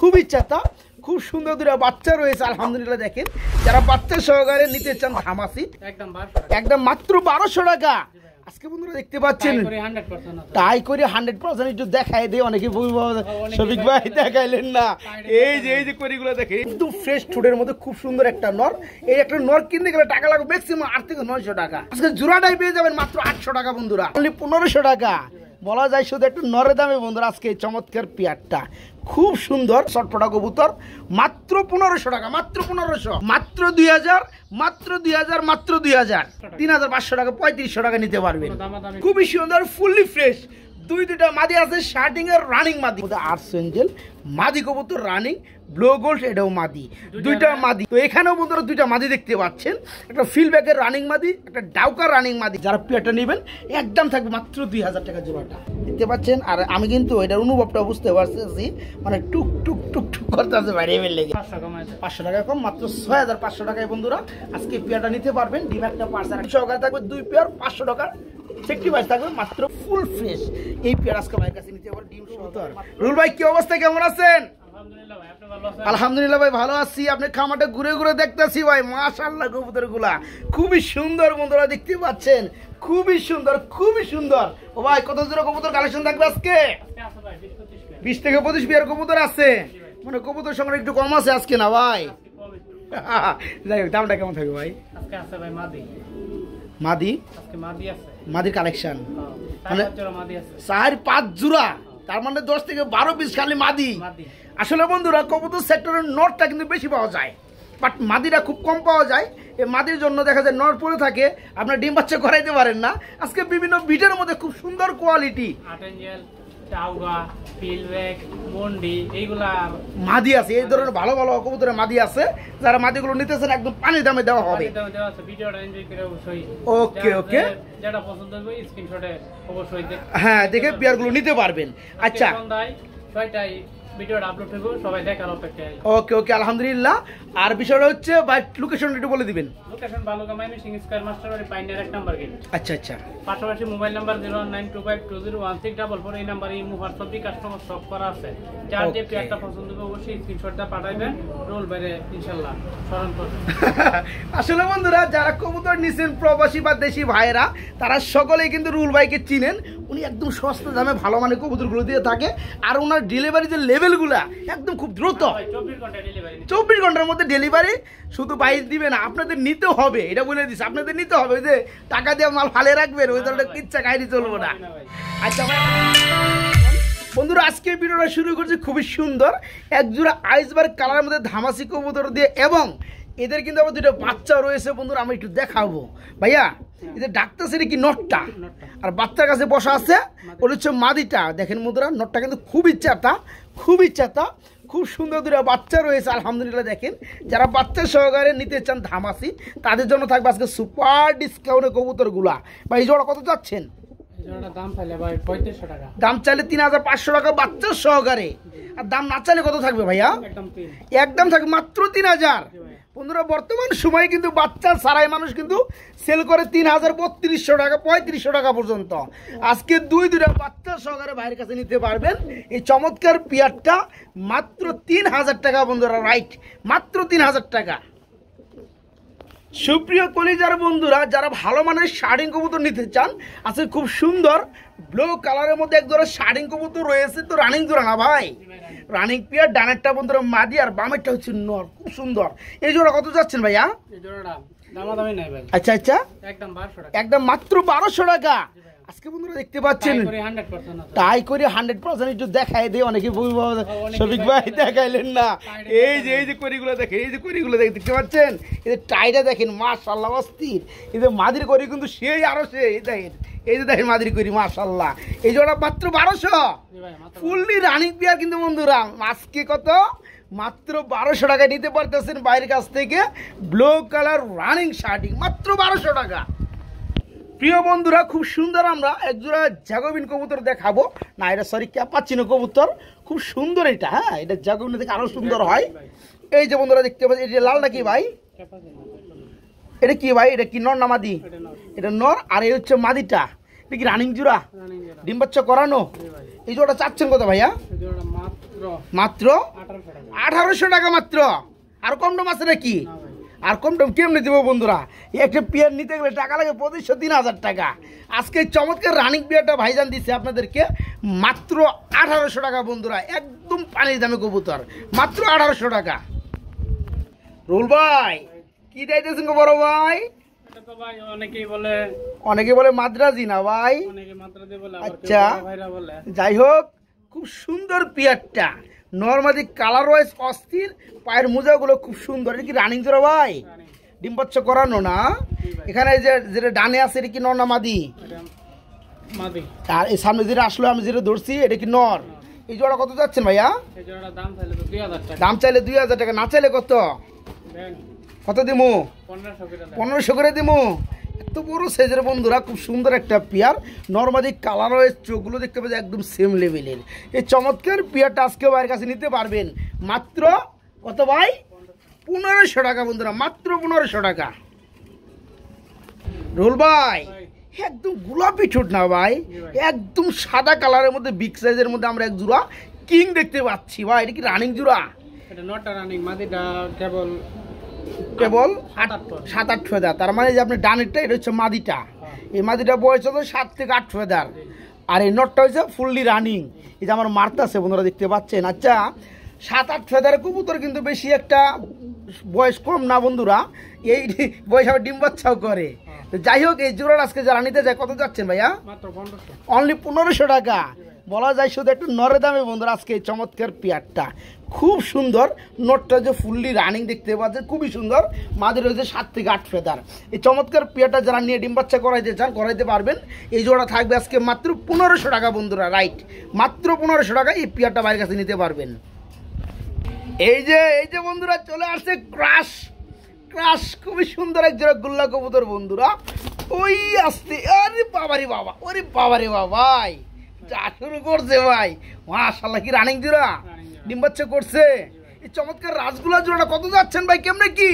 খুবই চাতা, খুব সুন্দর দুটো বাচ্চা রয়েছে আলহামদুলিল্লাহ। দেখেন যারা বাচ্চা সহকারে নিতে চান ধামাসি একদম মাত্র 1200 টাকা। আজকে বন্ধুরা দেখতে পাচ্ছেন তাই করে 100% একটু দেখাই দেয় অনেকে শফিক ভাই দেখাইলেন না। এই যে করিগুলো দেখে একদম ফ্রেশ ঠোঁটের মধ্যে খুব সুন্দর একটা নর। এই একটা নর কিনতে গেলে টাকা লাগবে ম্যাক্সিমাম 8 থেকে 900 টাকা। আজকে জোড়াটাই পেয়ে যাবেন মাত্র 800 টাকা বন্ধুরা, অনলি 1500 টাকা। বলা যায় শুধু একটু নরের দামে বন্ধুরা আজকে এই চমৎকার পেয়ারটা খুব সুন্দর চটপটা কবুতর মাত্র 1500 টাকা, মাত্র 1500, মাত্র 2000, মাত্র 2000, মাত্র 2000, 3500 টাকা, 3500 টাকা নিতে পারবেন। খুবই সুন্দর ফুললি ফ্রেশ দুইটা মাদি আছে শার্টিং এর রানিং মাদি, আর্টস এঞ্জেল মাদি কবুতর রানিং, ব্লু গোল্ড এটাও মাদি, দুইটা মাদি। তো এখানেও বন্ধুরা দুইটা মাদি দেখতে পাচ্ছেন, একটা ফিলব্যাকের রানিং মাদি, একটা ডাউকার রানিং মাদি। যারা পেয়ারটা নেবেন একদম থাকবে মাত্র 2000 টাকা জোড়াটা, দেখতে পাচ্ছেন। আর আমি কিন্তু এটার অনুভবটা বুঝতে পারছি, মানে টুক টুক টুক টুক করতে আছে বাইরে লেগে। 500 টাকা কম, মাত্র 6500 টাকায় বন্ধুরা আজকে পেয়ারটা নিতে পারবেন। ডিম একটা পার্সেল সহকারে থাকবে, 2 পেয়ার 500 টাকার সেক্টি বাইস থাকবে মাত্র ফুল ফ্রেশ। এই পেয়ার আজকে ভাইয়ের কাছে নিতে পারবেন ডিম সহ। রুল ভাই কি অবস্থা, কেমন আছেন? আলহামদুলিল্লাহ ভাই ভালো আছি। আপনি খামারটা ঘুরে ঘুরে দেখতেছি ভাই, মাশাআল্লাহ কবুতর গুলা খুবই সুন্দর বন্ধুরা দেখতে পাচ্ছেন, খুবই সুন্দর খুবই সুন্দর। ও ভাই কত জোড়া কবুতর কালেকশন থাকবে আজকে? 20 থেকে 25 পেয়ার কবুতর আছে, মানে কবুতর সংখ্যা একটু কম আছে আজকে না ভাই? যাই হোক দামটা কেমন থাকবে ভাই? আজকে আছে ভাই মাদি আজকে মাদি আছে, মাদির কালেকশন মানে 4-5 জোড়া, তার মানে 10 থেকে 12 পিস খালি মাদি। আসলে বন্ধুরা কবুতর সেক্টরের নটটা কিন্তু বেশি পাওয়া যায়, বাট মাদিরা খুব কম পাওয়া যায়। এই মাদির জন্য দেখা যায় নট পড়ে থাকে, আপনার ডিম বাচ্চা করাইতে পারেন না। আজকে বিভিন্ন বিটের মধ্যে খুব সুন্দর কোয়ালিটি মাদি আছে, এই ধরনের ভালো ভালো কবুতরের মাদি আছে। যারা মাদিগুলো নিতেছেন একদম পানির দামে দেওয়া হবে। ওকে ওকে, হ্যাঁ দেখে পেয়ারগুলো নিতে পারবেন। আচ্ছা ভিডিওটা আপলোড হইব, সবাই দেখার অপেক্ষায়। ওকে ওকে আলহামদুলিল্লাহ। আর বিষয়টা হচ্ছে ভাই লোকেশন একটু বলে দিবেন। লোকেশন বালুকা মাইমিসিং স্কয়ার মাস্টার বাড়ি পাইনের 1 নাম্বার গেট। আচ্ছা আচ্ছা, পাশাপাশি মোবাইল নাম্বার 092520164 এই নাম্বারে ইমো হোয়াটসঅ্যাপ দিয়ে কাস্টমার সব করা আছে। যার যে পেয়ারটা পছন্দ হবে অবশ্যই স্ক্রিনশটটা পাঠাবেন, রোল বাইরে ইনশাআল্লাহ স্মরণ করবেন। আসলে বন্ধুরা যারা কবুতর নিছেন প্রবাসী বা দেশি ভাইরা, তারা সকলেই কিন্তু রুল ভাইকে চিনেন। উনি একদম সস্তা দামে ভালো মানের কবুতরগুলো দিয়ে থাকে, আর ওনার ডেলিভারি যে লেভেলগুলা একদম খুব দ্রুত, 24 ঘন্টার মধ্যে ডেলিভারি। শুধু বাইরে দিবে না, আপনাদের নিতে হবে, এটা বলে দিচ্ছি, আপনাদের নিতে হবে। ওই যে টাকা দিয়ে মাল ফালে রাখবেন ওই ধরনের ইচ্ছা কাহিনী চলবো না। আচ্ছা বন্ধুরা আজকে ভিডিওটা শুরু করছি খুবই সুন্দর একজোড়া আইসবার্গ কালারের মধ্যে ধামাসি কবুতর দিয়ে, এবং এদের কিন্তু আবার দুটো বাচ্চা রয়েছে বন্ধুরা, আমি একটু দেখাবো। ভাইয়া এদের ডাক্তার সেটা কি নটটা, আর বাচ্চার কাছে বসা আছে ওটা হচ্ছে মাদিটা। দেখেন বন্ধুরা নটটা কিন্তু খুবই চাতা, খুবই চাতা, খুব সুন্দর দুটো বাচ্চা রয়েছে আলহামদুলিল্লাহ। দেখেন যারা বাচ্চা সহকারে নিতে চান ধামাসি, তাদের জন্য থাকবে আজকে সুপার ডিসকাউন্টের কবুতরগুলা। ভাই এই জোড়া কত যাচ্ছেন? দাম চাইলে 3500 টাকা বাচ্চা সহকারে, আর দাম না চাইলে কত থাকবে ভাইয়া? একদম থাকবে মাত্র 3000। বন্ধুরা বর্তমান সময়ে কিন্তু বাচ্চা ছাড়াই মানুষ কিন্তু সেল করে 3000, 3200 টাকা, 3500 টাকা পর্যন্ত। আজকে দুইটা বাচ্চা সহকারে ভাইয়ের কাছে নিতে পারবেন এই চমৎকার পেয়ারটা মাত্র 3000 টাকা বন্ধুরা, রাইট মাত্র 3000 টাকা। সুপ্রিয় কলিজার বন্ধুরা যারা ভালো মানের শার্টিং কবুতর নিতে চান, আজকে খুব সুন্দর ব্লু কালারের মধ্যে এক জোড়া শার্টিং কবুতর রয়েছে। তো রানিং জোড়া না ভাই, রানিং পেয়ার, ডানেরটা বন্ধুরা মাদি আর বামেরটা হচ্ছে নর, খুব সুন্দর। এই জোড়া কত যাচ্ছেন ভাইয়া? আচ্ছা আচ্ছা, একদম মাত্র 1200 টাকা। আজকে বন্ধুরা দেখতে পাচ্ছেন টাই করে 100% একটু দেখাই দেয় অনেকে শফিক ভাই দেখাইলেন না। এই যে করিগুলো দেখেন, এই যে করিগুলো দেখতে পাচ্ছেন, এই যে টাইটা দেখেন মাশাআল্লাহ অস্থির। এই যে মাদির করি কিন্তু সেই আরো সেই দেখেন, এই যে দেখেন মাদির করি মাশাআল্লাহ। এই জোড়া মাত্র 1200, ফুললি রানিং পেয়ার কিন্তু বন্ধুরা আজকে কত মাত্র 1200 টাকা নিতে পারতেছেন বাইরের কাছ থেকে। ব্লু কালার রানিং শার্টিং মাত্র 1200 টাকা। প্রিয় বন্ধুরা খুব সুন্দর আমরা একজোড়া জাগোবিন কবুতর দেখাবো না, এটা সরি ক্যাপাচিনো কবুতর, খুব সুন্দর এটা। হ্যাঁ এটা জাগোবিন থেকে আরো সুন্দর হয়। এই যে বন্ধুরা দেখতে পাচ্ছেন, এটা লালটা কি ভাই? এটা কি ভাই, এটা কি নর না মাদি? এটা নর, আর এই হচ্ছে মাদিটা। এটা কি রানিং জোড়া, ডিম বাচ্চা করানো? এই জোড়া চাচ্ছেন কত ভাইয়া? মাত্র 1800 টাকা মাত্র। আর কম দাম আছে নাকি? আর কম দাম কেমনি দেবো বন্ধুরা? একটা পেয়ার নিতে গেলে টাকা লাগে 2500-3000 টাকা। আজকে চমৎকার রানিং পেয়ারটা ভাইজান দিচ্ছে আপনাদেরকে মাত্র 1800 টাকা বন্ধুরা। একদম পানির দামে কবুতর, মাত্র 1800 টাকা। রুল ভাই কি চাইতেছেন গো বড় ভাই? অনেকে বলে মাদ্রাজি না ভাই? আচ্ছা যাই হোক, খুব সুন্দর পেয়ারটা, নরমালি কালার ওয়াইজ অস্থির, পায়ের মোজাগুলো খুব সুন্দর। এটা কি রানিং জোড়া ভাই? ডিম বাচ্চা করানো না? এখানে যে যেটা ডানে আছে এটা কি নর না মাদি? আর এই সামনে যেটা আসলো আমি যেটা ধরছি এটা কি নর? এই জোড়া কত যাচ্ছেন ভাইয়া? দাম চাইলে 2000 টাকা, না চাইলে কত? কত দিমু? 1500 করে দিমু। এত বড় সাইজের বন্ধুরা, খুব সুন্দর একটা পেয়ার, নরমালি কালার ওয়াইজ চোখগুলো দেখতে পাচ্ছি একদম সেম লেভেলের। এই চমৎকার পেয়ারটা আজকে ভাইয়ের কাছে নিতে পারবেন মাত্র কত ভাই? 1500 টাকা বন্ধুরা, মাত্র 1500 টাকা। রুল ভাই একদম গোলাপি ঠোঁট না ভাই, একদম সাদা কালারের মধ্যে বিগ সাইজের মধ্যে আমরা এক জোড়া কিং দেখতে পাচ্ছি ভাই। এটা কি রানিং জোড়া? এটা নটটা রানিং, মাদিটা কেবল 7-8 ফেদার। তার মানে যে আপনি ডানেরটা এটা হচ্ছে মাদিটা, এই মাদিটা বয়স হচ্ছে 7 থেকে 8 ফেদার, আর এই নটটা হচ্ছে ফুললি রানিং। এই যে আমার মারতে আছে বন্ধুরা দেখতে পাচ্ছেন। আচ্ছা 7-8 ফেদারের কবুতর কিন্তু বেশি একটা বয়স কম না বন্ধুরা, এই বয়স আবার ডিম বাচ্চাও করে। যাই হোক, এই জোড়ার আজকে যারা নিতে যায় কত যাচ্ছেন ভাইয়া? অনলি 1500 টাকা। বলা যায় শুধু একটু নরে দামে বন্ধুরা আজকে এই চমৎকার পেয়ারটা খুব সুন্দর। নোটটা যে ফুললি রানিং দেখতে পাচ্ছেন, খুবই সুন্দর। মাদের হয়েছে 7 থেকে 8 ফেদার। এই চমৎকার পেয়ারটা যারা নিয়ে ডিম বাচ্চা করাইতে চান করাইতে পারবেন। এই জোড়া থাকবে আজকে মাত্র 1500 টাকা বন্ধুরা, রাইট, মাত্র 1500 টাকা এই পেয়ারটা বাইরের কাছে নিতে পারবেন। এই যে বন্ধুরা চলে আসছে ক্রাশ, খুবই সুন্দর এক জোড়া গুল্লা কবুতর বন্ধুরা। ওই আসছে, আরে বাবারে বাবা, ওরে বাবারে বাবা, যা শুরু করছে ভাই, মাশাআল্লাহ কি রানিং জোড়া, ডিম বাচ্চা করছে। এই চমৎকার রাজগুলা জোড়াটা কত যাচ্ছেন ভাই? কেমনে কি?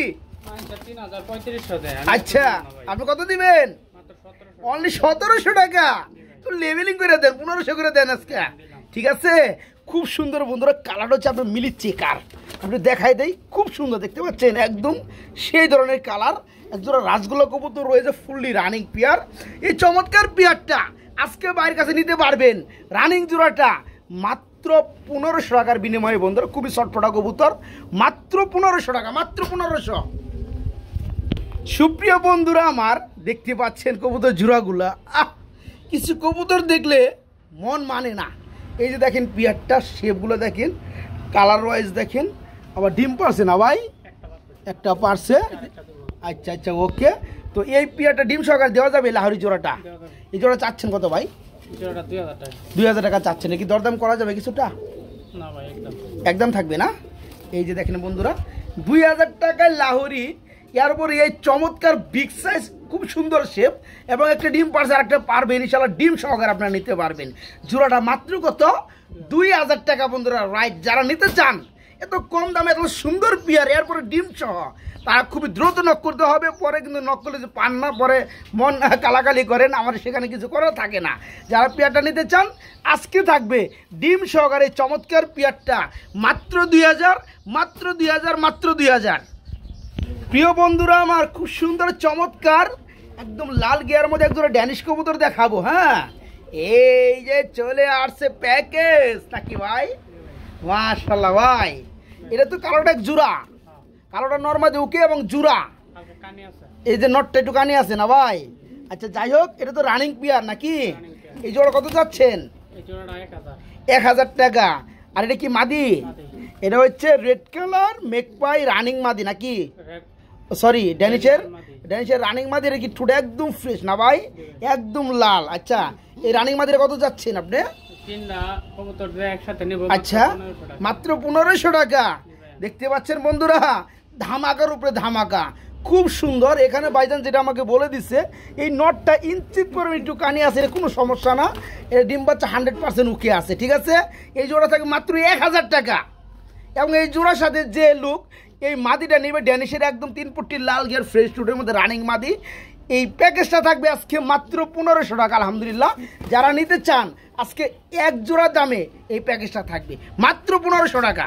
আচ্ছা আপনি কত দিবেন? অনলি 1700 টাকা। তো লেভেলিং করে দেন, 1500 করে দেন আজকে, ঠিক আছে? খুব সুন্দর বন্ধুরা, কালারটা হচ্ছে আপনার মিলি চেকার, আপনি দেখাই দেই, খুব সুন্দর দেখতে পাচ্ছেন, একদম সেই ধরনের কালার। একজোড়া রাজগোলা কবুতর রয়েছে ফুললি রানিং পেয়ার। এই চমৎকার পেয়ারটা আজকে বাইরের কাছে নিতে পারবেন রানিং জোড়াটা মাত্র 1500 টাকার বিনিময়ে বন্ধুরা। খুবই চটপটা কবুতর, মাত্র 1500 টাকা, মাত্র 1500। সুপ্রিয় বন্ধুরা আমার, দেখতে পাচ্ছেন কবুতর জোড়াগুলা, কিছু কবুতর দেখলে মন মানে না। এই যে দেখেন পেয়ারটা, শেপগুলো দেখেন, কালার ওয়াইজ দেখেন, আবার ডিম পারছে না ভাই? একটা পারছে। আচ্ছা ওকে। তো এই পেয়ারটা ডিম সহকারে দেওয়া যাবে লাহোরি জোড়াটা? এই জোড়া চাচ্ছেন কত ভাই? 2000 টাকা চাচ্ছেন, কি দরদাম করা যাবে কিছুটা? একদম থাকবে না। এই যে দেখেন বন্ধুরা 2000 টাকায় লাহোরি, এর উপর এই চমৎকার বিগ সাইজ, খুব সুন্দর শেপ, এবং একটা ডিম পারছে আর একটা পারবে ইনশাআল্লাহ, ডিম সহকারে আপনারা নিতে পারবেন। জোড়াটা মাত্র কত? 2000 টাকা বন্ধুরা, রাইট। যারা নিতে চান এত কম দামে এত সুন্দর পেয়ার, এরপরে ডিম সহ, তারা খুবই দ্রুত নক করতে হবে। পরে কিন্তু নক করলে যে পান না, পরে মন কালাকালি করেন, আমার সেখানে কিছু করা থাকে না। যারা পেয়ারটা নিতে চান আজকে থাকবে ডিম সহকারে চমৎকার পেয়ারটা মাত্র 2000, মাত্র 2000, মাত্র 2000। প্রিয় বন্ধুরা আমার, খুব সুন্দর চমৎকার একদম লাল গিয়ার মধ্যে একজোড়া ড্যানিশ কবুতর দেখাবো। হ্যাঁ, এই যে চলে আসছে প্যাকেজ নাকি ভাই? মাশাআল্লাহ ভাই, এটা তো কালোটা এক জোড়া, কালোটা নরমালি ওকে এবং জোড়া, এই যে নটটা একটু কানি আছে না ভাই? আচ্ছা যাই হোক, এটা তো রানিং পেয়ার নাকি? এই জোড়া কত যাচ্ছেন? 1000 টাকা। আর এটা কি মাদি? এটা হচ্ছে রেড কালার মেকপাই রানিং মাদি নাকি? সরি, ড্যানিশের রানিং মাদি। এটা কি ঠুটে একদম ফ্রেশ না ভাই? একদম লাল। আচ্ছা এই রানিং মাদির কত যাচ্ছেন আপনি? আচ্ছা মাত্র 1500 টাকা। দেখতে পাচ্ছেন বন্ধুরা, ধামাকার উপরে ধামাকা, খুব সুন্দর। এখানে বাইজান যেটা আমাকে বলে দিচ্ছে, এই নটটা ইঞ্চি করে একটু কানি আছে, কোনো সমস্যা না, এটা ডিম বাচ্চা 100% উকে আছে, ঠিক আছে? এই জোড়া থাকে মাত্র 1000 টাকা। এবং এই জোড়ার সাথে যে লুক, এই মাদিটা নেবে ড্যানিশের একদম 3 পট্টির লাল গিয়ার ফ্রেশ টুটের মধ্যে রানিং মাদি, এই প্যাকেজটা থাকবে আজকে মাত্র 1500 টাকা। আলহামদুলিল্লাহ, যারা নিতে চান আজকে এক জোড়া দামে এই প্যাকেজটা থাকবে মাত্র 1500 টাকা।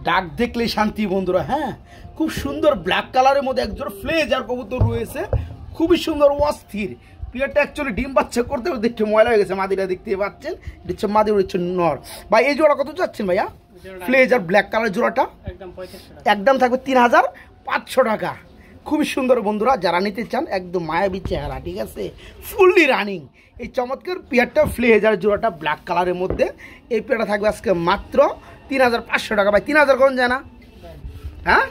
ডাক দেখলে শান্তি বন্ধুরা। হ্যাঁ, খুব সুন্দর ব্ল্যাক কালারের মধ্যে এক জোড়া ফ্লেজার কবুতর রয়েছে, খুবই সুন্দর অস্থির। পিয়ারটা অ্যাকচুয়ালি ডিম বাচ্চা করতে দেখতে ময়লা হয়ে গেছে, মাদিটা দেখতে পাচ্ছেন, এটা হচ্ছে মাদি, হচ্ছে নর। ভাই এই জোড়া কত চাচ্ছেন ভাইয়া? ফ্লেজার ব্ল্যাক কালার জোড়াটা একদম থাকবে 3500 টাকা। খুবই সুন্দর বন্ধুরা, যারা নিতে চান একদম মায়াবী চেহারা, ঠিক আছে, ফুললি রানিং এই চমৎকার পিয়ারটা ফ্লেজার জোড়াটা ব্ল্যাক কালারের মধ্যে, এই পিয়ারটা থাকবে আজকে মাত্র 3500 টাকা। ভাই 3000 কোন যায় না? হ্যাঁ,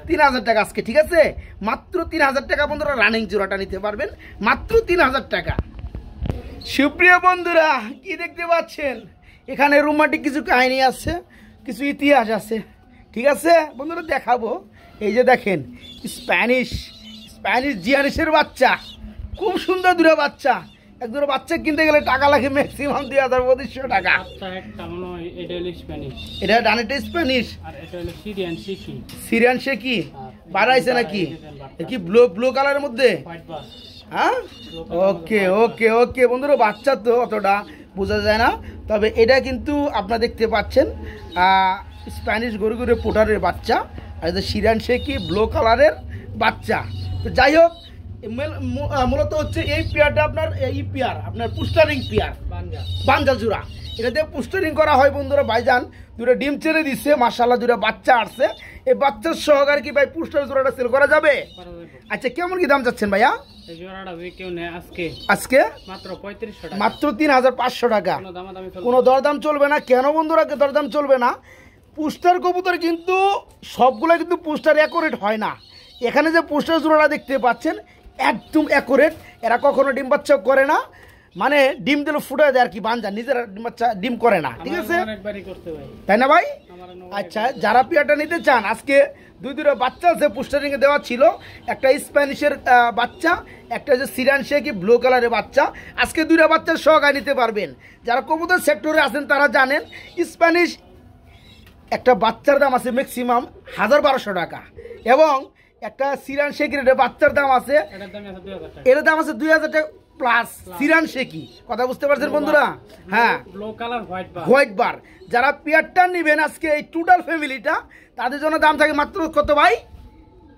3000 টাকা আজকে, ঠিক আছে, মাত্র 3000 টাকা বন্ধুরা। রানিং জোড়াটা নিতে পারবেন মাত্র 3000 টাকা। সুপ্রিয় বন্ধুরা, কি দেখতে পাচ্ছেন এখানে রোমান্টিক কিছু কাহিনী আছে, কিছু ইতিহাস আছে, ঠিক আছে বন্ধুরা, দেখাবো। এই যে দেখেন স্প্যানিশ জিয়ানিসের বাচ্চা, খুব সুন্দর দুটো বাচ্চা। এক দুটো বাচ্চা কিনতে গেলে টাকা লাগে ম্যাক্সিমাম 2500 টাকা। এটা ডানেটা স্প্যানিশ, সিরিয়ান শেকি বাড়াইছে নাকি? কি ব্লু কালারের মধ্যে? হ্যাঁ, ওকে ওকে ওকে বন্ধুরা, বাচ্চা তো অতটা বোঝা যায় না, তবে এটা কিন্তু আপনারা দেখতে পাচ্ছেন স্প্যানিশ গরু পোটারের বাচ্চা, আর এটা সিরিয়ান শেকি ব্লু কালারের বাচ্চা। তো যাই হোক, মূলত হচ্ছে এই পেয়ারটা আপনার আপনার পুস্টারিং পেয়ার, বাঞ্জা জোড়া, এটা দিয়ে পুস্টারিং করা হয় বন্ধুরা। ভাইজান দুটো ডিম ছেড়ে দিচ্ছে, মাশাআল্লাহ দুটো বাচ্চা আসছে। এই বাচ্চার সহকারে কি ভাই পুস্টার জোড়াটা সেল করা যাবে? আচ্ছা, কেমন কি দাম চাচ্ছেন ভাইয়া? আজকে মাত্র 3500 টাকা। কোনো দরদাম চলবে না। কেন বন্ধুরা দরদাম চলবে না? পুস্টার কবুতর কিন্তু সবগুলো কিন্তু পুস্টার অ্যাকুরেট হয় না। এখানে যে পুস্টার জোড়াটা দেখতে পাচ্ছেন একদম অ্যাকুরেট, এরা কখনো ডিম বাচ্চা করে না, মানে ডিম দিলে ফুটে দেয় আর কি, বাঞ্জা নিজেরা ডিম বাচ্চা ডিম করে না, ঠিক আছে, তাই না ভাই? আচ্ছা, যারা পেয়ারটা নিতে চান আজকে দুটো বাচ্চা আছে পুস্টারিং এ দেওয়া ছিল, একটা স্প্যানিশের বাচ্চা, একটা হচ্ছে সিরিয়ান শেকি ব্লু কালারের বাচ্চা। আজকে দুইটা বাচ্চার সহকারে নিতে পারবেন। যারা কবুতর সেক্টরে আছেন তারা জানেন স্প্যানিশ একটা বাচ্চার দাম আছে ম্যাক্সিমাম 1200 টাকা, এবং একটা সিরিয়ান শেকির বাচ্চার দাম আছে, এর দাম আছে 2000 টাকা প্লাস। সিরিয়ান শেকি, কথা বুঝতে পারছেন বন্ধুরা? হ্যাঁ, হোয়াইট বার। যারা পেয়ারটা নেবেন আজকে এই টোটাল ফ্যামিলিটা, তাদের জন্য দাম থাকে মাত্র কত ভাই?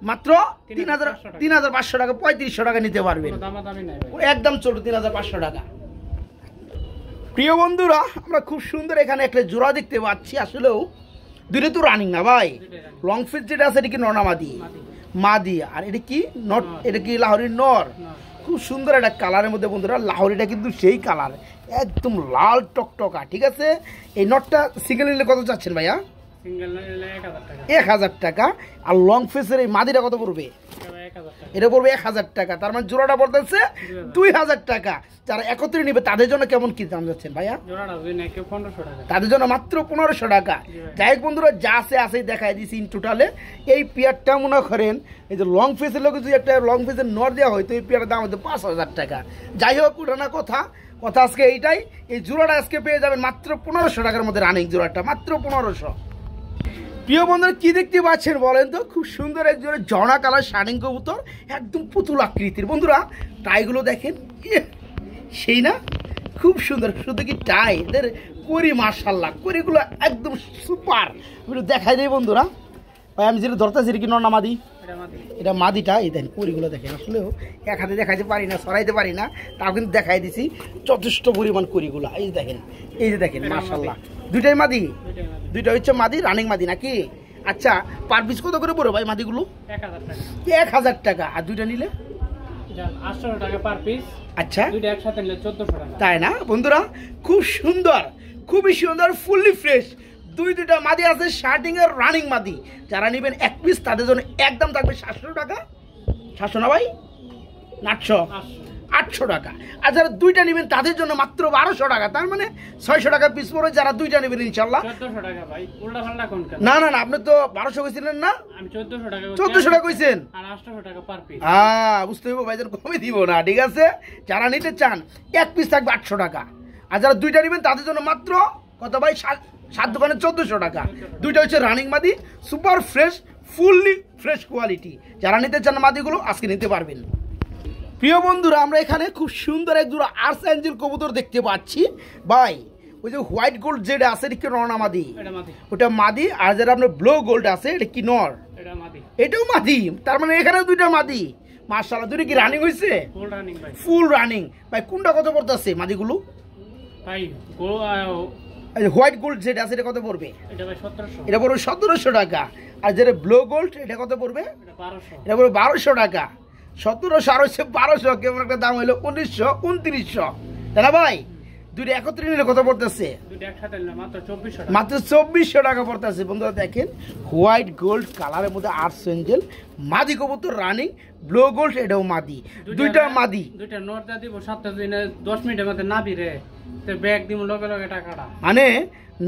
মাত্র 3500 টাকা, 3500 টাকা নিতে পারবেন, একদম ছোট 3500 টাকা। প্রিয় বন্ধুরা, আমরা খুব সুন্দর এখানে একটা জোড়া দেখতে পাচ্ছি, আসলেও দুটো তো রানিং না ভাই। লং ফিট যেটা আছে এটা কি নর না মাদি? মাদি। আর এটা কি নট? এটা কি লাহোরির নর? খুব সুন্দর একটা কালারের মধ্যে বন্ধুরা, লাহোরিটা কিন্তু সেই কালার একদম লাল টকটকা, ঠিক আছে। এই নটটা সিঙ্গেল নিলে কত চাচ্ছেন ভাইয়া? 1000 টাকা। আর লং ফেসের এই মাদিটা কত পড়বে? এটা পড়বে 1000 টাকা। তার মানে জোড়াটা পড়তেছে 2000 টাকা। যারা একত্রে নিবে তাদের জন্য কেমন কি দাম যাচ্ছেন ভাইয়া? তাদের জন্য মাত্র 1500 টাকা। যাই হোক বন্ধুরা, যা আছে দেখাই দিয়েছি ইন টোটালে। এই পেয়ারটা মনে করেন এই যে লং ফেসের লোক যদি একটা লং ফেসের নর দেওয়া হয় তো এই পেয়ারের দাম হচ্ছে 5000 টাকা। যাই হোক, ওটা না কথা আজকে এইটাই। এই জোড়াটা আজকে পেয়ে যাবেন মাত্র 1500 টাকার মধ্যে, রানিং জোড়াটা মাত্র 1500। প্রিয় বন্ধুরা, কি দেখতে পাচ্ছেন বলেন তো? খুব সুন্দর একজন জনা কালার শাইনিং কবুতর, একদম পুতুল আকৃতির। বন্ধুরা টাইগুলো দেখেন, সেই না, খুব সুন্দর। শুধু কি টাই, এদের করি মাশাআল্লাহ, করিগুলো একদম সুপার। দেখাই দেয় বন্ধুরা, ভাই আমি যেটা ধরতেছি এটা কি নর না মাদি? এটা মাদিটা। এই দেখেন করিগুলো দেখেন, আসলেও এক হাতে দেখাইতে পারি না, সরাইতে পারি না, তাও কিন্তু দেখাই দিছি যথেষ্ট পরিমাণ করিগুলা। এই দেখেন, এই যে দেখেন মাশাআল্লাহ, দুইটাই মাদি, দুইটা হচ্ছে মাদি, রানিং মাদি নাকি? আচ্ছা, পার পিস কত করে পড়ে ভাই মাদিগুলো? 1000 টাকা। আর দুইটা নিলে 800 টাকা পার পিস। আচ্ছা, দুইটা একসাথে নিলে 1400 টাকা, তাই না বন্ধুরা? খুব সুন্দর, খুবই সুন্দর, ফুললি ফ্রেশ। দুইটা মাদি আছে, শার্টিং এর রানিং মাদি। যারা নেবেন এক পিস তাদের জন্য একদম থাকবে 700 টাকা। 700 না ভাই, 800 টাকা। আর যারা দুইটা নেবেন তাদের জন্য মাত্র 1200 টাকা। তার মানে 600 টাকা পিস পড়ে যারা দুইটা নেবেন ইনশাল্লাহ। 1400 টাকা ভাই, উল্টা পাল্টা কোন কেন? না, আপনি তো 1200 কইছিলেন না? আমি 1400 টাকা। 1400 টাকা কইছেন, আর 800 টাকা পার পিস। বুঝতে হইব ভাইজান, কমে দিব না, ঠিক আছে। যারা নিতে চান এক পিস থাকবে 800 টাকা। আর যারা দুইটা নেবেন তাদের জন্য মাত্র কত ভাই? 7 দোকানে 1400 টাকা। দুইটা হচ্ছে রানিং মাদি, super fresh fully fresh quality. যারা নিতে চান মাদিগুলো আজকে নিতে পারবেন। প্রিয় বন্ধুরা, আমরা এখানে খুব সুন্দর এক জোড়া আর্স অ্যাঞ্জেল কবুতর দেখতে পাচ্ছি ভাই। ওই যে হোয়াইট গোল্ড যেটা আছে এটা কি নর না মাদি? ওটা মাদি। আর যেটা আপনার ব্লু গোল্ড আছে এটা কি নর? এটাও মাদি। তার মানে এখানে দুইটা মাদি। মাশাআল্লাহ, দুটো কি রানিং হয়েছে? ফুল রানিং ভাই। কোনটা কত পড়তেছে মাদিগুলো ভাই? হোয়াইট গোল্ড যেটা আছে এটা কত পড়বে? এটা পড়বে 1700 টাকা। আর যেটা ব্লু গোল্ড এটা কত পড়বে? এটা পড়বে 1200 টাকা। 1700 আর হচ্ছে 1200, কেমন একটা দাম হলো 1900 2900, তাই না ভাই? দুটো একত্রে নিলে কত পড়তেছে? মাত্র 2400 টাকা পড়তেছে। বন্ধুরা দেখেন, হোয়াইট গোল্ড কালারের মধ্যে আর্স এঞ্জেল মাদি কবুতর রানিং। ব্লু গোল্ড এটাও মাদি, দুইটা মাদি। দুইটা নর দা দিব 7 দিনে 10 মিনিটের মধ্যে নাবি রে, তে ব্যাগ দিমু লগে লগে টাকাটা। মানে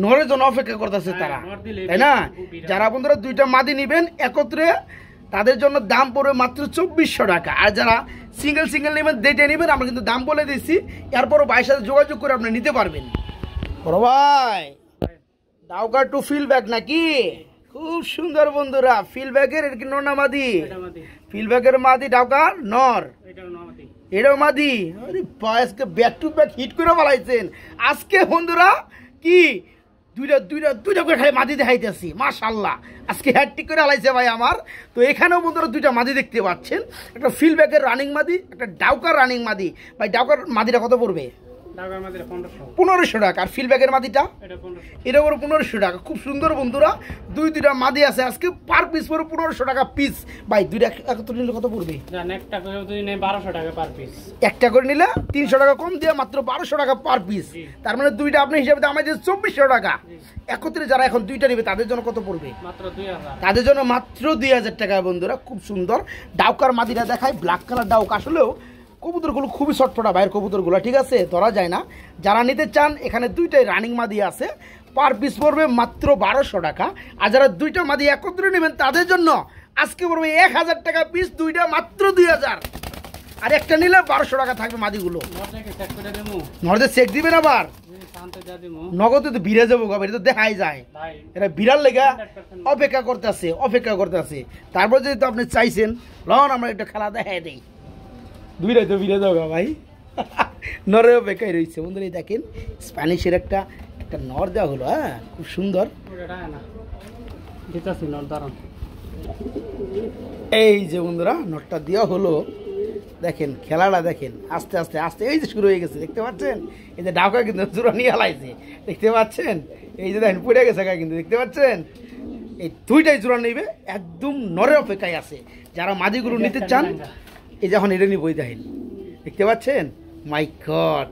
নরের জন্য অপেক্ষা করতেছে তারা, তাই না? যারা বন্ধুরা দুইটা মাদি নেবেন একত্রে, তাদের জন্য দাম পড়বে মাত্র 2400 টাকা। আর যারা সিঙ্গেল সিঙ্গেল নেবেন যেটা নেবেন আমরা কিন্তু দাম বলে দিচ্ছি, এরপরও ভাইয়ের সাথে যোগাযোগ করে আপনি নিতে পারবেন। বড় ভাই, ডাউকার টু ফিলব্যাক নাকি? খুব সুন্দর বন্ধুরা। ফিলব্যাকের এটা কি নর না মাদি? ফিলব্যাকের মাদি, ডাউকার নর, এটাও মাদি। আরে ভাই, আজকে ব্যাক টু ব্যাক হিট করে বলাইছেন আজকে বন্ধুরা। কি দুইটা করে খালি মাদি দেখাইতেছি, মাশাআল্লাহ আজকে হ্যাট্রিক করে আলাইছে ভাই আমার। তো এখানেও বন্ধুরা দুইটা মাদি দেখতে পাচ্ছেন, একটা ফিলব্যাকের রানিং মাদি, একটা ডাউকার রানিং মাদি। ভাই ডাউকার মাদিটা কত পড়বে? 1500 টাকা। আর ফিলব্যাকের মাদিটা এটা পড়বে 1500 টাকা। খুব সুন্দর বন্ধুরা, দুইটা মাদি আছে আজকে। পার পিস পড়বে 1500 টাকা পিস। ভাই দুইটা একত্রে নিলে কত পড়বে? একটা করে যদি নেয় 1200 টাকা পার পিস। একটা করে নিলে 300 টাকা কম দিয়ে মাত্র 1200 টাকা পার পিস। তার মানে দুইটা আপনি হিসাবে আমাদের 2400 টাকা। একত্রে যারা এখন দুইটা নেবে তাদের জন্য কত পড়বে? মাত্র 2000। তাদের জন্য মাত্র 2000 টাকা বন্ধুরা। খুব সুন্দর ডাউকার মাদিটা দেখায়, ব্ল্যাক কালার ডাউক। আসলেও কবুতরগুলো খুবই ছটফটা ভাইয়ের কবুতরগুলো, ঠিক আছে, ধরা যায় না। যারা নিতে চান এখানে দুইটাই রানিং মাদি আছে, পার পিস পড়বে মাত্র 1200 টাকা। আর যারা দুইটা মাদি একত্রে নেবেন তাদের জন্য আজকে পড়বে 1000 টাকা পিস, দুইটা মাত্র 2000। আর একটা নিলে 1200 টাকা থাকবে মাদিগুলো। নর্দে চেক দিবেন আবার, নগদে তো ভিড়ে যাবো গা, এটা তো দেখাই যায়। এটা বিড়াল লেগা অপেক্ষা করতেছে। তারপর যদি তো আপনি চাইছেন লন আমরা একটা খেলা দেখাই দেই, দুইটাই তো ভিড়ে যাবো গা ভাই। নরেও বেকাই রয়েছে বন্ধুরা। দেখেন স্প্যানিশের একটা নর দেওয়া হলো, হ্যাঁ খুব সুন্দর। এই যে বন্ধুরা নটটা দেওয়া হলো, দেখেন খেলাটা দেখেন, আস্তে আস্তে আস্তে এই যে শুরু হয়ে গেছে, দেখতে পাচ্ছেন? এই যে ডাকা কিন্তু জোড়া নিয়ে হালাইছে, দেখতে পাচ্ছেন? এই যে দেখেন পড়ে গেছে কিন্তু, দেখতে পাচ্ছেন? এই দুইটাই জোড়া নেবে, একদম নরের অপেক্ষায় আছে। যারা মাদিগুলো নিতে চান এই যখন এটা নিয়ে বই দেখেন, দেখতে পাচ্ছেন? মাই গড,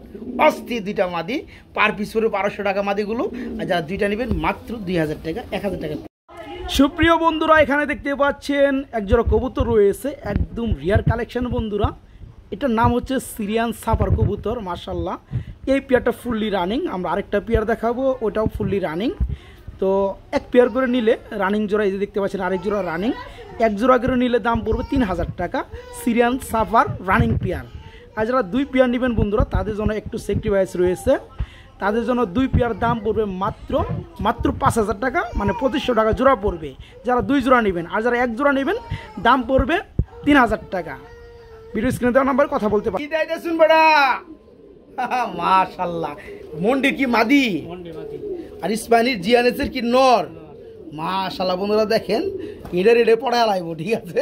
অস্থির দুইটা মাদি। পার পিস পড়বে 1200 টাকা মাদিগুলো। আর যারা দুইটা নেবেন মাত্র 2000 টাকা, 1000 টাকা। সুপ্রিয় বন্ধুরা, এখানে দেখতে পাচ্ছেন একজোড়া কবুতর রয়েছে, একদম রিয়ার কালেকশন বন্ধুরা। এটার নাম হচ্ছে সিরিয়ান সাফার কবুতর, মাশাআল্লাহ। এই পেয়ারটা ফুললি রানিং। আমরা আরেকটা পেয়ার দেখাবো, ওটাও ফুললি রানিং। তো এক পেয়ার করে নিলে রানিং জোড়া, এই যে দেখতে পাচ্ছেন আরেক জোড়া রানিং। এক জোড়া করে নিলে দাম পড়বে 3000 টাকা, সিরিয়ান সাফার রানিং পেয়ার। আর যারা দুই পেয়ার নেবেন বন্ধুরা তাদের জন্য একটু স্যাক্রিফাইস রয়েছে, তাদের জন্য দুই পেয়ার দাম পড়বে মাত্র 5000 টাকা, মানে 2500 টাকা জোড়া পড়বে যারা দুই জোড়া নেবেন। আর যারা এক জোড়া নেবেন দাম পড়বে 3000 টাকা। ভিডিও স্ক্রিনে দেওয়া নাম্বার কথা বলতে পারি। শুন বেড়া, মাশাআল্লাহ মন্ডির কি মাদি, আর স্প্যানিশ জিয়ানেসের কি নর। মাশাআল্লাহ বন্ধুরা দেখেন, এটা পড়ায় লাইবো, ঠিক আছে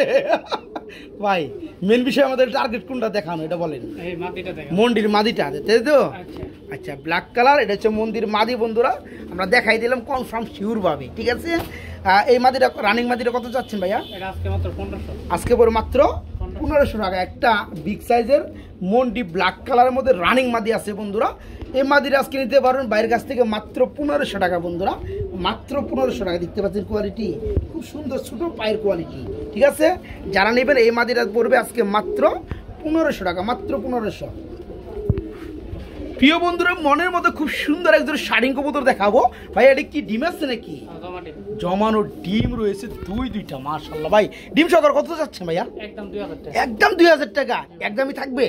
ভাই? মেন বিষয় আমাদের টার্গেট কোনটা দেখানো এটা বলেন? মন্দির মাদিটা, তাই তো? আচ্ছা, ব্ল্যাক কালার, এটা হচ্ছে মন্দির মাদি বন্ধুরা। আমরা দেখাই দিলাম কনফার্ম শিওর ভাবে, ঠিক আছে? এই মাদিটা রানিং মাদিটা কত চাচ্ছেন ভাইয়া? আজকে পরে মাত্র 1500 টাকা। একটা বিগ সাইজের মন্ডি ব্ল্যাক কালারের মধ্যে রানিং মাদি আছে বন্ধুরা। এই মাদিটা আজকে নিতে পারবেন বাইরের কাছ থেকে মাত্র 1500 টাকা বন্ধুরা, মাত্র 1500 টাকা। দেখতে পাচ্ছেন কোয়ালিটি খুব সুন্দর, ছোটো পায়ের কোয়ালিটি, ঠিক আছে? যারা নেবেন এই মাদিটা পড়বে আজকে মাত্র 1500 টাকা, মাত্র 1500। প্রিয় বন্ধুরা, মনের মতো খুব সুন্দর একজন শাড়িং কবুতর দেখাবো ভাই। এটা কি ডিম আছে নাকি? জমানো ডিম রয়েছে দুইটা মাশাআল্লাহ ভাই। ডিম সহকারে কত যাচ্ছে ভাইয়া? একদম 2000 টাকা। একদমই থাকবে,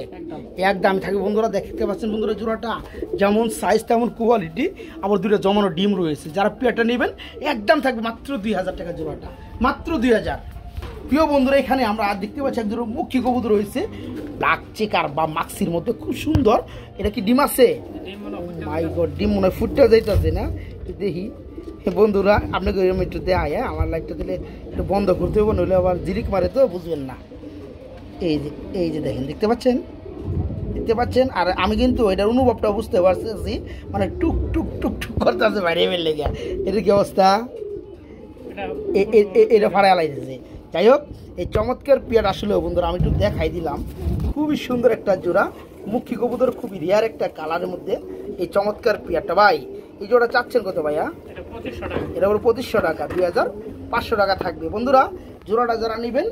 একদমই থাকবে বন্ধুরা। দেখতে পাচ্ছেন বন্ধুরা জোড়াটা যেমন সাইজ তেমন কোয়ালিটি, আবার দুইটা জমানো ডিম রয়েছে। যারা পেয়ারটা নেবেন একদম থাকবে মাত্র 2000 টাকা জোড়াটা, মাত্র 2000। প্রিয় বন্ধুরা এখানে আমরা আর দেখতে পাচ্ছি একজন মুখী কবুতর রয়েছে ব্ল্যাক চেকার বা মাক্সির মধ্যে, খুব সুন্দর। এটা কি ডিম আছে? মাই গড, ডিম মনে হয় ফুটটা যাইতেছে না, দেখি বন্ধুরা আপনাকে একটু দেয়া। হ্যাঁ, আমার লাইটটা দিলে একটু বন্ধ করতে হবে, নইলে আবার জিরিক মারে তো বুঝবেন না। এই যে দেখেন, দেখতে পাচ্ছেন। আর আমি কিন্তু এটার অনুভবটা বুঝতে পারছি, মানে টুক টুক টুক টুক করতে আছে বাইরে বের লেগে। এটা কি অবস্থা? এটা ফাড়ায় লাইতেছে। যাই হোক, এই চমৎকার পেয়ার আসলে বন্ধুরা আমি একটু দেখাই দিলাম। খুবই সুন্দর একটা জোড়া মুখী কবুতর, খুবই রেয়ার একটা কালারের মধ্যে এই চমৎকার পেয়ারটা। ভাই এই জোড়া চাচ্ছেন কত ভাইয়া? এটা হলো 2500 টাকা, 2500 টাকা থাকবে বন্ধুরা। জোড়াটা যারা নেবেন,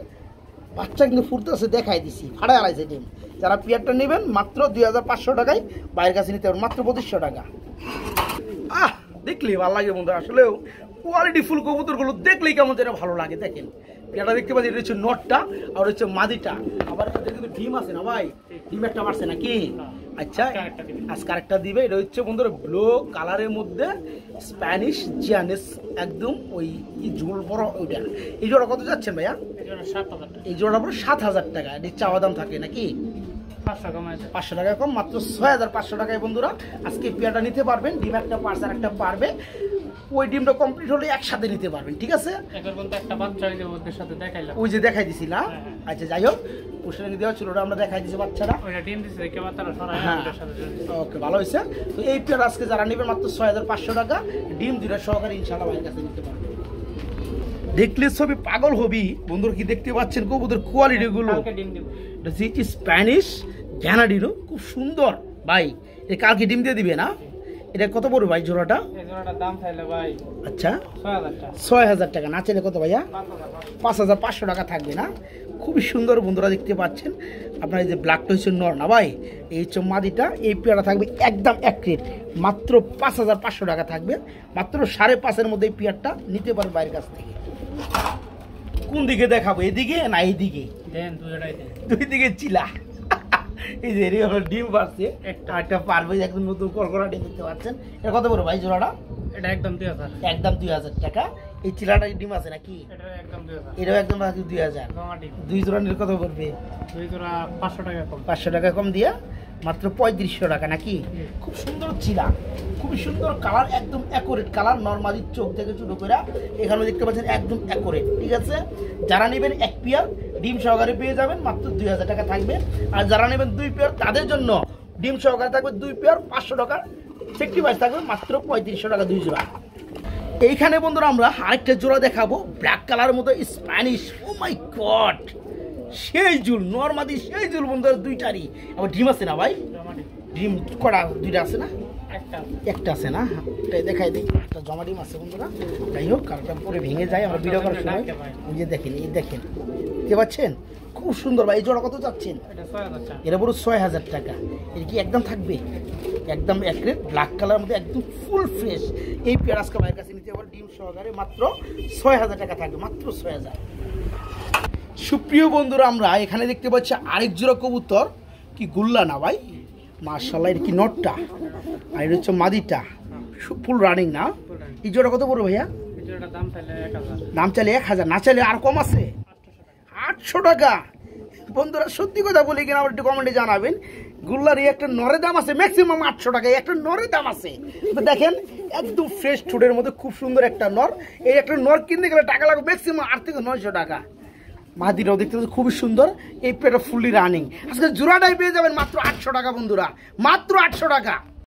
বাচ্চা কিন্তু ফুটতেছে, দেখাই দিছি, ফাড়ায় আলাইছে ডিম। যারা পেয়ারটা নেবেন মাত্র 2500 টাকায় বাইরের কাছে নিতে পারবেন, মাত্র 2500 টাকা। দেখলেই ভালো লাগে বন্ধুরা, আসলেও কোয়ালিটি ফুল কবুতরগুলো দেখলেই কেমন যেন ভালো লাগে। দেখেন পেয়ারটা দেখতে পাচ্ছি, এটা হচ্ছে নটটা আর হচ্ছে মাদিটা। আবার কিন্তু ডিম আছে না ভাই? ডিম একটা মারছে নাকি? আচ্ছা, আজকে আরেকটা দিবে। এটা হচ্ছে বন্ধুরা ব্লু কালারের মধ্যে স্প্যানিশ জিয়ানেস, একদম ওই ঝোল বড় ওইটা। এই জোড়া কত যাচ্ছেন ভাইয়া? এই জোড়া পুরো 7000 টাকা। এটি চাওয়া দাম থাকে নাকি? 500 টাকা কম, মাত্র 6500 টাকায় বন্ধুরা আজকে পেয়ারটা নিতে পারবেন। ডিম একটা পার্স আর একটা পারবে, ওই ডিমটা কমপ্লিট হলে একসাথে নিতে পারবেন, ঠিক আছে? ওই যে দেখাই দিছি না? আচ্ছা, যাই হোক, পোশাক দেওয়া ছিল ওটা আমরা দেখাই দিছি বাচ্চারা। হ্যাঁ, ওকে, ভালো হয়েছে। তো এই পেয়ার আজকে যারা নেবেন মাত্র 6500 টাকা, ডিম দুটা সহকারে ইনশাআল্লাহ ভাইয়ের কাছে নিতে পারবেন। দেখলে ছবি পাগল হবি বন্ধুরা। কি দেখতে পাচ্ছেন কবুতর কোয়ালিটি গুলো? স্প্যানিশ গ্যানাডিনো, খুব সুন্দর ভাই। কালকে ডিম দিয়ে দিবে না? এটা কত পড়বে ভাই জোড়াটা? আচ্ছা, 6000 টাকা। না চাইলে কত ভাইয়া? 5500 টাকা থাকবে না? খুবই সুন্দর বন্ধুরা, দেখতে পাচ্ছেন। আপনার এই যে ব্ল্যাকটা হচ্ছে নর না ভাই, এই হচ্ছে মাদিটা। এই পেয়ারা থাকবে একদম এক রেট, মাত্র 5500 টাকা থাকবে। মাত্র 5.5-এর মধ্যে এই পেয়ারটা নিতে পারবে বাইরের কাছ থেকে। কোন দিকে দেখাবো, এদিকে না এইদিকে? দুই দিকে চিলা। এই যে ডিম পাচ্ছে, একটা পারবে একদম নতুন করকরা ডিম দেখতে পাচ্ছেন। এটা কত বড় ভাই জোড়াটা? এটা একদম 2000, একদম 2000 টাকা। এই চিলাটা ডিম আছে নাকি? এটাও একদম 2000। দুই জোড়া নিলে কত পড়বে? 500 টাকা কম। 500 টাকা কম দিয়া মাত্র 3500 টাকা নাকি? খুব সুন্দর চিলা, খুবই সুন্দর কালার, একদম অ্যাকুরেট কালার। নরমালি চোখ থেকে শুরু করে এখানে দেখতে পাচ্ছেন একদম অ্যাকুরেট, ঠিক আছে? যারা নেবেন এক পেয়ার ডিম সহকারে পেয়ে যাবেন, মাত্র 2000 টাকা থাকবে। আর যারা নেবেন 2 পেয়ার তাদের জন্য ডিম সহকারে থাকবে 2 পেয়ার 500 টাকার সেফটি প্রাইস থাকবে মাত্র 3500 টাকা 2 জোড়া। এইখানে বন্ধুরা আমরা আরেকটা জোড়া দেখাবো, ব্ল্যাক কালারের মতো স্প্যানিশ। ও মাই গড, সেই জুল নরমাদি, সেই জুল বন্ধুরা দুইটারই। আবার ডিম আছে না ভাই? ডিম কটা? দুইটা আছে না? একটা আছে না? এটাই দেখাই দিই, একটা জমা ডিম আছে বন্ধুরা। যাই হোক, কারটা পরে ভেঙে যায় আমরা ভিডিও করার সময়। ওই যে দেখেন, এই দেখেন, দেখতে পাচ্ছেন? খুব সুন্দর ভাই। এই জোড়া কত চাচ্ছেন? এটা পুরো 6000 টাকা। এর কি একদম থাকবে? একদম এক রেট, ব্ল্যাক কালার মধ্যে একদম ফুল ফ্রেশ। এই পেয়ার আজকে ভাইয়ের কাছে নিতে পারবেন ডিম সহকারে, মাত্র 6000 টাকা থাকবে, মাত্র 6000। সুপ্রিয় বন্ধুরা, আমরা এখানে দেখতে পাচ্ছি আরেক জোড়া কবুতর। কি গুল্লা না ভাই? মাশাআল্লাহ, এটা কি নটটা আর এটা হচ্ছে মাদিটা, ফুল রানিং না? এই জোড়া কত পড়বে ভাইয়া? দাম চাইলে 1000, না চাইলে আর কম আছে 800 টাকা। বন্ধুরা সত্যি কথা বলি কিনা আমার একটু কমেন্টে জানাবেন। গুল্লার একটা নরের দাম আছে ম্যাক্সিমাম 800 টাকা, একটা নরের দাম আছে। তো দেখেন একদম ফ্রেশ ঠোঁটের মধ্যে খুব সুন্দর একটা নর। এই একটা নর কিনতে গেলে টাকা লাগবে ম্যাক্সিমাম 800 থেকে 900 টাকা। মাদিরাও দেখতে পাচ্ছি খুবই সুন্দর, এই পেটা ফুললি রানিং। আজকে জোড়াটাই পেয়ে যাবেন মাত্র 800 টাকা বন্ধুরা, মাত্র 800 টাকা।